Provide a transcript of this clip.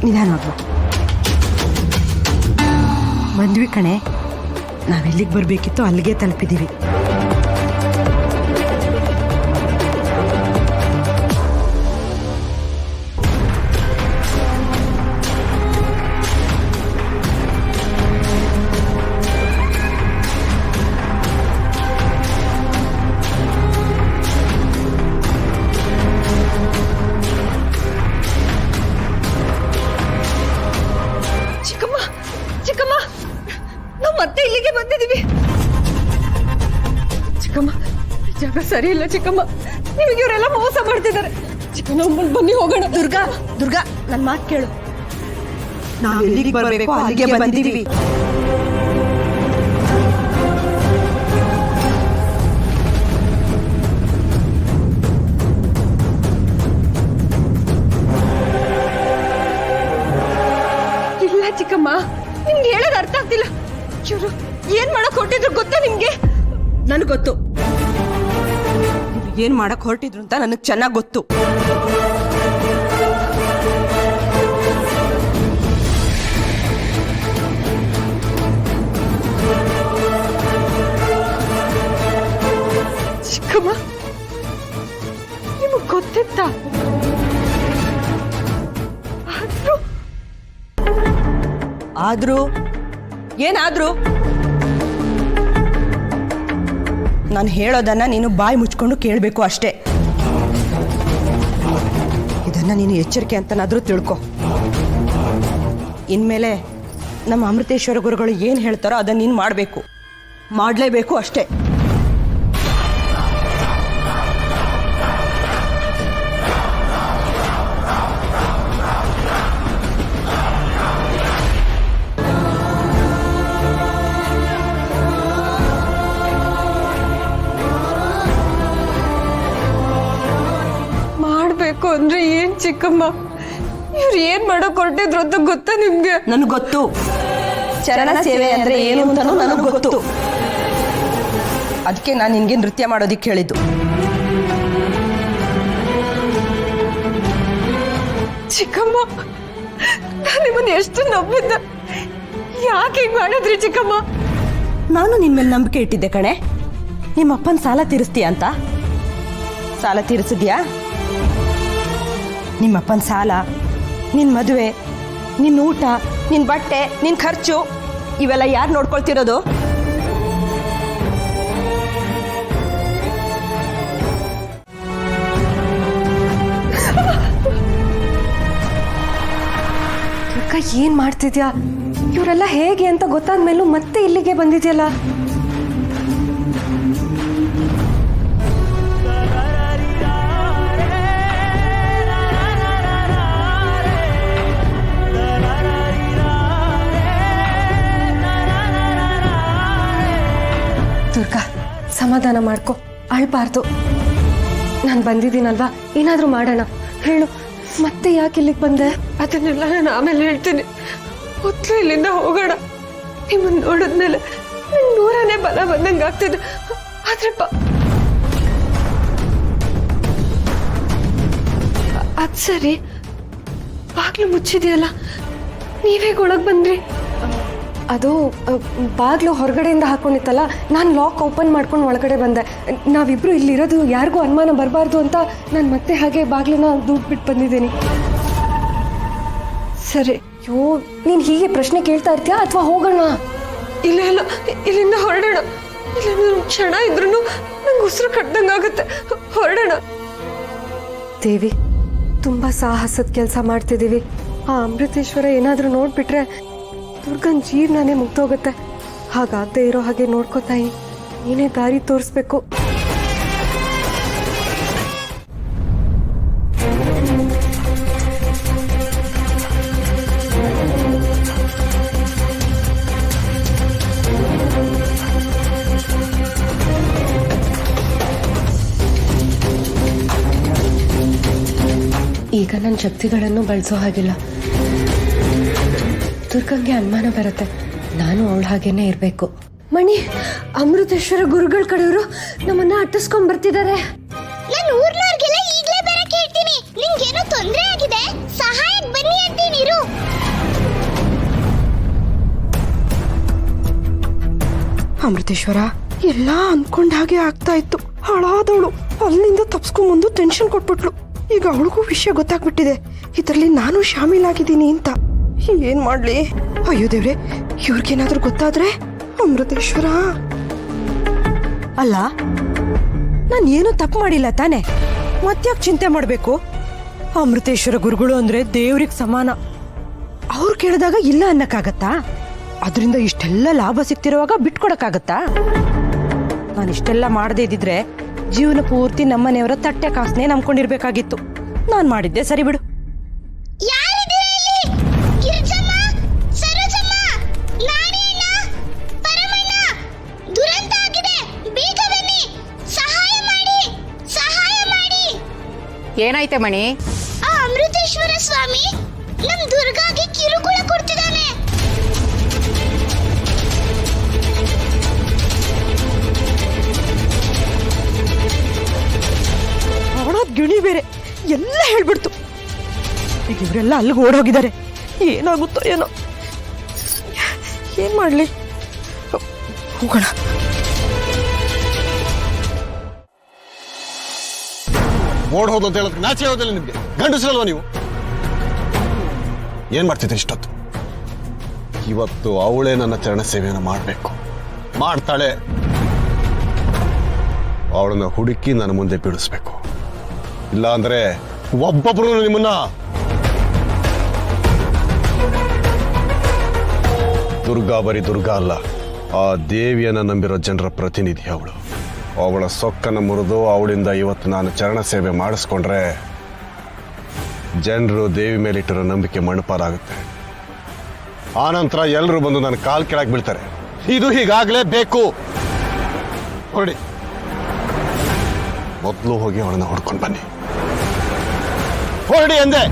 ನಿಧಾನವಾಗ್ಬ ಬಂದ್ವಿ ಕಣೆ. ನಾವೆಲ್ಲಿಗೆ ಬರಬೇಕಿತ್ತು ಅಲ್ಲಿಗೆ ತಲುಪಿದ್ದೀವಿ. ಮತ್ತೆ ಇಲ್ಲಿಗೆ ಬಂದಿದ್ದೀವಿ. ಚಿಕ್ಕಮ್ಮ, ಜಾಗ ಸರಿ ಇಲ್ಲ ಚಿಕ್ಕಮ್ಮ. ನಿಮಗೆ ಇವರೆಲ್ಲ ಮೋಸ ಮಾಡ್ತಿದ್ದಾರೆ. ಚಿಕ್ಕಮ್ಮ ಬನ್ನಿ ಹೋಗೋಣ. ದುರ್ಗಾ, ದುರ್ಗಾ, ನನ್ನ ಮಾತು ಕೇಳು. ನಾವು ಎಲ್ಲಿಗೆ ಬರಬೇಕು ಅಲ್ಲಿಗೆ ಬಂದಿದ್ದೀವಿ. ಇಲ್ಲ ಚಿಕ್ಕಮ್ಮ, ನಿಮ್ಗೆ ಹೇಳೋದು ಅರ್ಥ ಆಗ್ತಿಲ್ಲ. ಇವರು ಏನ್ ಮಾಡಕ್ ಹೊರಟಿದ್ರು ಗೊತ್ತಾ ನಿಮ್ಗೆ? ನನಗೆ ಗೊತ್ತು. ನೀವು ಏನ್ ಮಾಡಕ್ ಹೊರಟಿದ್ರು ಅಂತ ನನಗೆ ಚೆನ್ನಾಗಿ ಗೊತ್ತು. ಚಿಕ್ಕಮ್ಮ, ನಿಮಗ್ ಗೊತ್ತಿತ್ತ? ಆದ್ರೂ ಏನಾದ್ರೂ ನಾನು ಹೇಳೋದನ್ನ ನೀನು ಬಾಯಿ ಮುಚ್ಕೊಂಡು ಕೇಳಬೇಕು ಅಷ್ಟೇ. ಇದನ್ನ ನೀನು ಎಚ್ಚರಿಕೆ ಅಂತನಾದ್ರೂ ತಿಳ್ಕೊ. ಇನ್ಮೇಲೆ ನಮ್ಮ ಅಮೃತೇಶ್ವರ ಗುರುಗಳು ಏನು ಹೇಳ್ತಾರೋ ಅದನ್ನ ನೀನು ಮಾಡಬೇಕು, ಮಾಡಲೇಬೇಕು ಅಷ್ಟೇ. ಮಾಡ್ಬೇಕು ಅಂದ್ರೆ ಏನ್ ಚಿಕ್ಕಮ್ಮ? ಇವ್ರು ಏನ್ ಮಾಡಕ್ ಹೊರಟಿದ್ರು ಅಂತ ಗೊತ್ತಾ ನಿಮ್ಗೆ? ನನಗೆ ಗೊತ್ತು. ಚರಣ ಸೇವೆ ಅಂದ್ರೆ ಏನು ಅಂತಾನೂ ನನಗೆ ಗೊತ್ತು. ಅದಕ್ಕೆ ನಾನು ನಿನ್ಗೆ ನೃತ್ಯ ಮಾಡೋದಿಕ್ಕೆ ಹೇಳಿದ್ದು. ಚಿಕ್ಕಮ್ಮ, ನಾನು ನಿಮ್ಮನ್ನ ಎಷ್ಟು ನಂಬಿದ್ದ. ಯಾಕೆ ಹಿಂಗ್ ಮಾಡಿದ್ರಿ ಚಿಕ್ಕಮ್ಮ? ನಾನು ನಿನ್ ಮೇಲೆ ನಂಬಿಕೆ ಇಟ್ಟಿದ್ದೆ ಕಣೆ. ನಿಮ್ಮಪ್ಪನ ಸಾಲ ತೀರಿಸ್ತೀಯ ಅಂತ. ಸಾಲ ತೀರಿಸಿದ್ಯಾ? ನಿಮ್ಮಪ್ಪನ ಸಾಲ, ನಿನ್ನ ಮದುವೆ, ನಿನ್ನ ಊಟ, ನಿನ್ನ ಬಟ್ಟೆ, ನಿನ್ನ ಖರ್ಚು ಇವೆಲ್ಲ ಯಾರು ನೋಡ್ಕೊಳ್ತಿರೋದು? ಅಕ್ಕ, ಏನ್ ಮಾಡ್ತಿದ್ಯಾ? ಇವರೆಲ್ಲ ಹೇಗೆ ಅಂತ ಗೊತ್ತಾದ್ಮೇಲೂ ಮತ್ತೆ ಇಲ್ಲಿಗೆ ಬಂದಿದ್ಯಲ್ಲ? ದುರ್ಗಾ, ಸಮಾಧಾನ ಮಾಡ್ಕೊ, ಅಳ್ಬಾರ್ದು. ನಾನು ಬಂದಿದ್ದೀನಲ್ವಾ, ಏನಾದ್ರೂ ಮಾಡೋಣ. ಹೇಳು, ಮತ್ತೆ ಯಾಕೆ ಇಲ್ಲಿಗೆ ಬಂದೆ? ಅದನ್ನೆಲ್ಲ ನಾನು ಆಮೇಲೆ ಹೇಳ್ತೀನಿ. ಮೊದಲು ಇಲ್ಲಿಂದ ಹೋಗೋಣ. ನಿಮ್ಮನ್ನು ನೋಡಿದ್ಮೇಲೆ ನಂಗೆ 100ನೇ ಬಲ ಬಂದಂಗೆ ಆಗ್ತಿದೆ. ಆದ್ರೆ ಅದ್ ಸರಿ, ಬಾಗ್ಲು ಮುಚ್ಚಿದೆಯಲ್ಲ, ನೀವೇಗ ಒಳಗೆ ಬಂದ್ರಿ? ಅದು ಬಾಗ್ಲು ಹೊರಗಡೆಯಿಂದ ಹಾಕೊಂಡಿತ್ತಲ್ಲ, ನಾನು ಲಾಕ್ ಓಪನ್ ಮಾಡ್ಕೊಂಡು ಒಳಗಡೆ ಬಂದೆ. ನಾವಿಬ್ರು ಇಲ್ಲಿರೋದು ಯಾರಿಗೂ ಅನುಮಾನ ಬರಬಾರ್ದು ಅಂತ ನಾನು ಮತ್ತೆ ಹಾಗೆ ಬಾಗ್ಲನ್ನ ದೂಡ್ಬಿಟ್ಟು ಬಂದಿದ್ದೀನಿ. ಸರಿ. ಅಯ್ಯೋ, ನೀನು ಹೀಗೆ ಪ್ರಶ್ನೆ ಕೇಳ್ತಾ ಇರ್ತೀಯಾ ಅಥವಾ ಹೋಗೋಣ? ಇಲ್ಲ ಇಲ್ಲ, ಇಲ್ಲಿಂದ ಹೊರಡೋಣ. ಇಲ್ಲಿಂದ ಕ್ಷಣ ಇದ್ರೂ ನಂಗೆ ಉಸಿರು ಕಟ್ಟದಂಗಾಗುತ್ತೆ. ಹೊರಡೋಣ. ದೇವಿ, ತುಂಬ ಸಾಹಸದ ಕೆಲಸ ಮಾಡ್ತಿದ್ದೀವಿ. ಆ ಅಮೃತೇಶ್ವರ ಏನಾದರೂ ನೋಡ್ಬಿಟ್ರೆ ದುರ್ಗನ್ ಜೀವನನೇ ಮುಗ್ದೋಗುತ್ತೆ. ಹಾಗಾಗದೆ ಇರೋ ಹಾಗೆ ನೋಡ್ಕೋತಾಯಿ, ನೀನೇ ದಾರಿ ತೋರಿಸ್ಬೇಕು. ಈಗ ನನ್ನ ಶಕ್ತಿಗಳನ್ನು ಬಳಸೋ ಹಾಗಿಲ್ಲ. ದುರ್ಗಂಗೆ ಅನುಮಾನ ಬರುತ್ತೆ. ನಾನು ಅವಳ ಹಾಗೇನೆ ಇರಬೇಕು. ಮಣಿ, ಅಮೃತೇಶ್ವರ ಗುರುಗಳ ಕಡೆಯವರು ನಮ್ಮನ್ನ ಅಟ್ಟಿಸ್ಕೊಂಡ್ ಬರ್ತಿದ್ದಾರೆ. ನಾನು ಊರ್ನವ್ರಿಗೆಲ್ಲ ಈಗಲೇ ಬರಕ್ಕೆ ಹೇಳ್ತೀನಿ. ನಿಂಗೇನೋ ತೊಂದರೆ ಆಗಿದೆ, ಸಹಾಯಕ್ಕೆ ಬನ್ನಿ ಅಂತೀನಿರು. ಅಮೃತೇಶ್ವರ, ಎಲ್ಲ ಅನ್ಕೊಂಡ ಹಾಗೆ ಆಗ್ತಾ ಇತ್ತು. ಹಾಳಾದವಳು ಅಲ್ಲಿಂದ ತಪ್ಸ್ಕೊಂಬಂದು ಟೆನ್ಷನ್ ಕೊಟ್ಬಿಟ್ಲು. ಈಗ ಅವಳಿಗೂ ವಿಷಯ ಗೊತ್ತಾಗ್ಬಿಟ್ಟಿದೆ, ಇದರಲ್ಲಿ ನಾನು ಶಾಮೀಲಾಗಿದ್ದೀನಿ ಅಂತ. ಏನ್ ಮಾಡ್ಲಿ? ಅಯ್ಯೋ ದೇವ್ರೆ, ಇವ್ರಿಗೇನಾದ್ರೂ ಗೊತ್ತಾದ್ರೆ? ಅಮೃತೇಶ್ವರ, ಅಲ್ಲ, ನಾನು ಏನೂ ತಪ್ಪು ಮಾಡಿಲ್ಲ ತಾನೆ, ಮತ್ತ್ಯಾಕೆ ಚಿಂತೆ ಮಾಡಬೇಕು? ಅಮೃತೇಶ್ವರ ಗುರುಗಳು ಅಂದ್ರೆ ದೇವ್ರಿಗೆ ಸಮಾನ. ಅವ್ರು ಕೇಳಿದಾಗ ಇಲ್ಲ ಅನ್ನಕ್ಕಾಗತ್ತಾ? ಅದರಿಂದ ಇಷ್ಟೆಲ್ಲ ಲಾಭ ಸಿಗ್ತಿರುವಾಗ ಬಿಟ್ಕೊಡಕ್ಕಾಗತ್ತಾ? ನಾನು ಇಷ್ಟೆಲ್ಲ ಮಾಡದೇ ಇದ್ದಿದ್ರೆ ಜೀವನ ಪೂರ್ತಿ ನಮ್ಮನೆಯವರ ತಟ್ಟೆ ಕಾಸನ್ನೇ ನಂಬ್ಕೊಂಡಿರ್ಬೇಕಾಗಿತ್ತು. ನಾನು ಮಾಡಿದ್ದೆ ಸರಿ ಬಿಡು. ಯಾರಿದ್ದೀರಾ ಇಲ್ಲಿ? ಗಿರಿಜಮ್ಮ, ಸರೋಜಮ್ಮ, ನಾಣಿಯಣ್ಣ, ಪರಮಣ್ಣ, ದುರಂತ ಆಗಿದೆ, ಬೇಗ ಬನ್ನಿ, ಸಹಾಯ ಮಾಡಿ, ಸಹಾಯ ಮಾಡಿ. ಏನಾಯ್ತೆ ಮಣಿ? ಆ ಅಮೃತೇಶ್ವರ ಸ್ವಾಮಿ ನಮ್ ದುರ್ಗಾಗೆ ಕಿರುಕುಳ ಕೊಡ್ತಿದ್ದಾನೆ. ಅವಳಾದ್ ಗಿಣಿ ಬೇರೆ ಎಲ್ಲ ಹೇಳ್ಬಿಡ್ತು. ಈಗ ಇವರೆಲ್ಲ ಅಲ್ಲಿಗೆ ಓಡೋಗಿದ್ದಾರೆ. ಏನಾಗುತ್ತೋ ಏನೋ, ಏನ್ ಮಾಡ್ಲಿ? ಹೋಗೋಣ. ಓಡ್ ಹೋದು ಅಂತ ಹೇಳೋದಕ್ಕೆ ನಾಚಿ ಹೋದಿಲ್ಲ ನಿಮ್ಗೆ? ಗಂಡಸರಲ್ವಾ ನೀವು? ಏನ್ ಮಾಡ್ತಿದ್ರಿ ಇಷ್ಟೊತ್ತು? ಇವತ್ತು ಅವಳೇ ನನ್ನ ಚರಣ ಸೇವೆಯನ್ನು ಮಾಡಬೇಕು, ಮಾಡ್ತಾಳೆ. ಅವಳನ್ನ ಹುಡುಕಿ ನನ್ನ ಮುಂದೆ ಬೀಳಿಸ್ಬೇಕು. ಇಲ್ಲ ಅಂದ್ರೆ ಒಬ್ಬೊಬ್ರು ನಿಮ್ಮನ್ನ ದುರ್ಗಾ ಬರೀ ದುರ್ಗಾ ಅಲ್ಲ, ಆ ದೇವಿಯನ್ನ ನಂಬಿರೋ ಜನರ ಪ್ರತಿನಿಧಿ ಅವಳು. ಅವಳ ಸೊಕ್ಕನ್ನು ಮುರಿದು ಅವಳಿಂದ ಇವತ್ತು ನಾನು ಚರಣ ಸೇವೆ ಮಾಡಿಸ್ಕೊಂಡ್ರೆ ಜನರು ದೇವಿ ಮೇಲಿಟ್ಟಿರೋ ನಂಬಿಕೆ ಮಣ್ಣುಪಾಲಾಗುತ್ತೆ. ಆನಂತರ ಎಲ್ಲರೂ ಬಂದು ನನ್ನ ಕಾಲ್ ಕೆಳಗೆ ಬೀಳ್ತಾರೆ. ಇದು ಹೀಗಾಗಲೇ ಬೇಕು. ಹೊರಡಿ, ಮೊದಲು ಹೋಗಿ ಅವಳನ್ನ ಹೊಡ್ಕೊಂಡು ಬನ್ನಿ. ಹೊರಡಿ ಅಂದೆ.